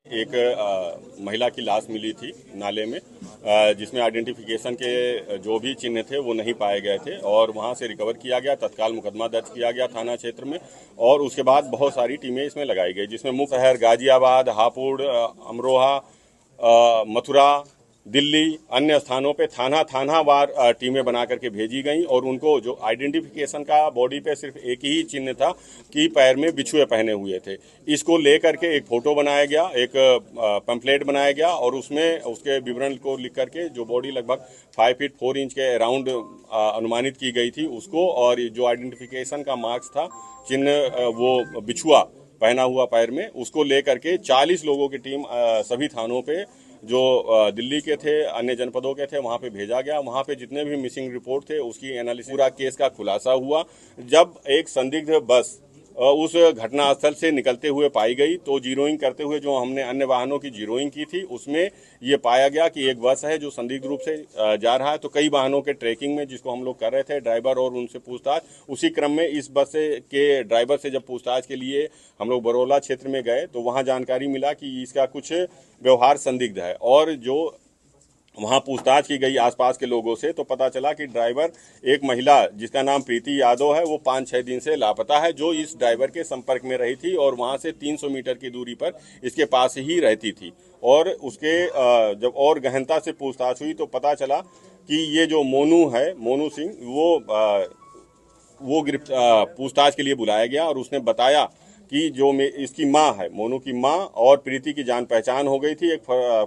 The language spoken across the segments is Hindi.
एक महिला की लाश मिली थी नाले में, जिसमें आइडेंटिफिकेशन के जो भी चिन्ह थे वो नहीं पाए गए थे और वहां से रिकवर किया गया। तत्काल मुकदमा दर्ज किया गया थाना क्षेत्र में और उसके बाद बहुत सारी टीमें इसमें लगाई गई, जिसमें मुख्य शहर गाजियाबाद, हापुड़, अमरोहा, मथुरा, दिल्ली, अन्य स्थानों पे थाना वार टीमें बना करके भेजी गई और उनको जो आइडेंटिफिकेशन का बॉडी पे सिर्फ एक ही चिन्ह था कि पैर में बिछुए पहने हुए थे। इसको लेकर के एक फोटो बनाया गया, एक पैम्फलेट बनाया गया और उसमें उसके विवरण को लिख करके जो बॉडी लगभग 5 फीट 4 इंच के अराउंड अनुमानित की गई थी उसको, और जो आइडेंटिफिकेशन का मार्क्स था, चिन्ह, वो बिछुआ पहना हुआ पैर में, उसको लेकर के 40 लोगों की टीम सभी थानों पे जो दिल्ली के थे, अन्य जनपदों के थे, वहां पे भेजा गया। वहां पे जितने भी मिसिंग रिपोर्ट थे उसकी एनालिसिस, पूरा केस का खुलासा हुआ। जब एक संदिग्ध बस उस घटनास्थल से निकलते हुए पाई गई तो जीरोइंग करते हुए जो हमने अन्य वाहनों की जीरोइंग की थी उसमें ये पाया गया कि एक बस है जो संदिग्ध रूप से जा रहा है। तो कई वाहनों के ट्रैकिंग में जिसको हम लोग कर रहे थे, ड्राइवर और उनसे पूछताछ, उसी क्रम में इस बस के ड्राइवर से जब पूछताछ के लिए हम लोग बरौला क्षेत्र में गए तो वहां जानकारी मिला कि इसका कुछ व्यवहार संदिग्ध है और जो वहां पूछताछ की गई आसपास के लोगों से तो पता चला कि ड्राइवर एक महिला जिसका नाम प्रीति यादव है, वो 5-6 दिन से लापता है, जो इस ड्राइवर के संपर्क में रही थी और वहां से 300 मीटर की दूरी पर इसके पास ही रहती थी। और उसके जब और गहनता से पूछताछ हुई तो पता चला कि ये जो मोनू है, मोनू सिंह, वो पूछताछ के लिए बुलाया गया और उसने बताया कि जो इसकी माँ है, मोनू की माँ और प्रीति की जान पहचान हो गई थी। एक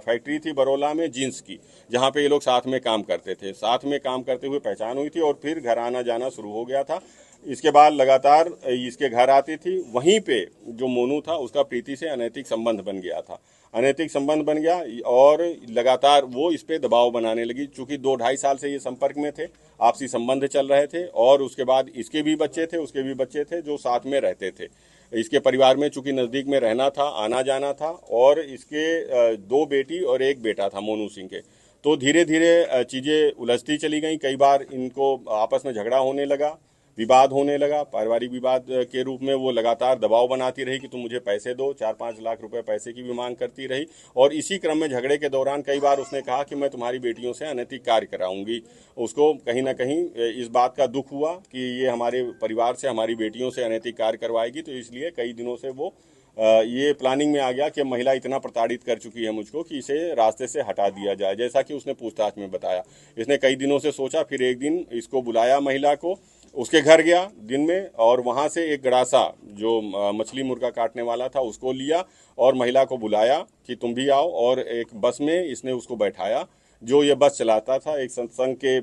फैक्ट्री थी बरौला में जींस की, जहाँ पे ये लोग साथ में काम करते थे। साथ में काम करते हुए पहचान हुई थी और फिर घर आना जाना शुरू हो गया था। इसके बाद लगातार इसके घर आती थी। वहीं पे जो मोनू था उसका प्रीति से अनैतिक संबंध बन गया था, अनैतिक संबंध बन गया और लगातार वो इस पे दबाव बनाने लगी। चूंकि 2-2.5 साल से ये संपर्क में थे, आपसी संबंध चल रहे थे और उसके बाद इसके भी बच्चे थे, उसके भी बच्चे थे जो साथ में रहते थे। इसके परिवार में चूंकि नज़दीक में रहना था, आना जाना था और इसके 2 बेटी और 1 बेटा था मोनू सिंह के। तो धीरे धीरे चीज़ें उलझती चली गई। कई बार इनको आपस में झगड़ा होने लगा, विवाद होने लगा। पारिवारिक विवाद के रूप में वो लगातार दबाव बनाती रही कि तुम मुझे पैसे दो, 4-5 लाख रुपए पैसे की भी मांग करती रही। और इसी क्रम में झगड़े के दौरान कई बार उसने कहा कि मैं तुम्हारी बेटियों से अनैतिक कार्य कराऊंगी। उसको कहीं ना कहीं इस बात का दुख हुआ कि ये हमारे परिवार से, हमारी बेटियों से अनैतिक कार्य करवाएगी। तो इसलिए कई दिनों से वो ये प्लानिंग में आ गया कि महिला इतना प्रताड़ित कर चुकी है मुझको कि इसे रास्ते से हटा दिया जाए, जैसा कि उसने पूछताछ में बताया। इसने कई दिनों से सोचा, फिर एक दिन इसको बुलाया महिला को, उसके घर गया दिन में और वहां से एक गड़ासा जो मछली मुर्गा काटने वाला था उसको लिया और महिला को बुलाया कि तुम भी आओ। और एक बस में इसने उसको बैठाया, जो ये बस चलाता था, एक सत्संग के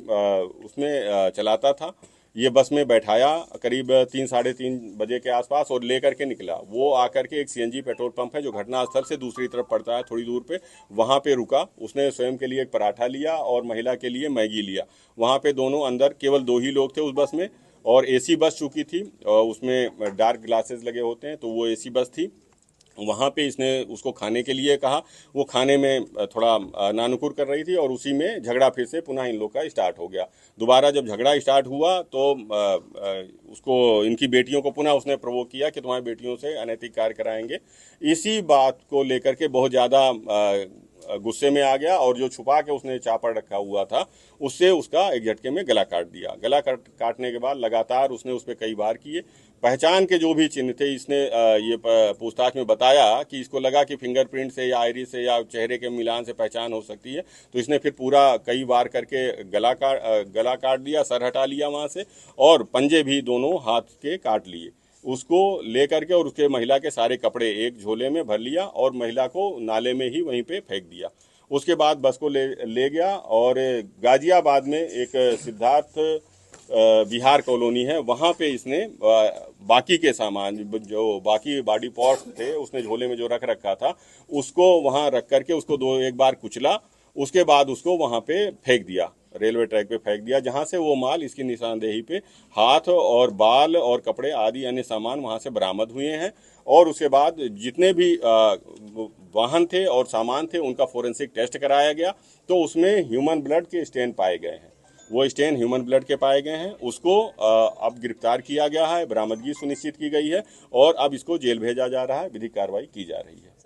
उसमें चलाता था। ये बस में बैठाया करीब 3-3:30 बजे के आसपास और लेकर के निकला। वो आकर के एक सीएनजी पेट्रोल पंप है जो घटनास्थल से दूसरी तरफ पड़ता है थोड़ी दूर पे, वहाँ पे रुका। उसने स्वयं के लिए एक पराठा लिया और महिला के लिए मैगी लिया। वहाँ पे दोनों अंदर, केवल 2 ही लोग थे उस बस में और एसी बस चुकी थी और उसमें डार्क ग्लासेस लगे होते हैं, तो वो एसी बस थी। वहाँ पे इसने उसको खाने के लिए कहा। वो खाने में थोड़ा नानुकुर कर रही थी और उसी में झगड़ा फिर से पुनः इन लोग का स्टार्ट हो गया। दोबारा जब झगड़ा स्टार्ट हुआ तो उसको, इनकी बेटियों को पुनः उसने प्रोवोक किया कि तुम्हारी बेटियों से अनैतिक कार्य कराएंगे। इसी बात को लेकर के बहुत ज़्यादा गुस्से में आ गया और जो छुपा के उसने चापड़ रखा हुआ था उससे उसका एक झटके में गला काट दिया। गला काटने के बाद लगातार उसने उस पर कई वार किए। पहचान के जो भी चिन्ह थे इसने ये पूछताछ में बताया कि इसको लगा कि फिंगरप्रिंट से या आइरिस से या चेहरे के मिलान से पहचान हो सकती है। तो इसने फिर पूरा कई वार करके गला काट दिया, सर हटा लिया वहाँ से और पंजे भी दोनों हाथ के काट लिए। उसको लेकर के और उसके महिला के सारे कपड़े एक झोले में भर लिया और महिला को नाले में ही वहीं पे फेंक दिया। उसके बाद बस को ले गया और गाजियाबाद में एक सिद्धार्थ बिहार कॉलोनी है, वहाँ पे इसने बाकी के सामान, जो बाकी बॉडी पार्ट्स थे उसने झोले में जो रख रखा था, उसको वहाँ रख करके उसको एक बार कुचला। उसके बाद उसको वहाँ पे फेंक दिया, रेलवे ट्रैक पे फेंक दिया, जहाँ से वो माल इसकी निशानदेही पे हाथ और बाल और कपड़े आदि अन्य सामान वहाँ से बरामद हुए हैं। और उसके बाद जितने भी वाहन थे और सामान थे उनका फोरेंसिक टेस्ट कराया गया तो उसमें ह्यूमन ब्लड के स्टेन पाए गए हैं। वो स्टेन ह्यूमन ब्लड के पाए गए हैं। उसको अब गिरफ्तार किया गया है, बरामदगी सुनिश्चित की गई है और अब इसको जेल भेजा जा रहा है, विधिक कार्रवाई की जा रही है।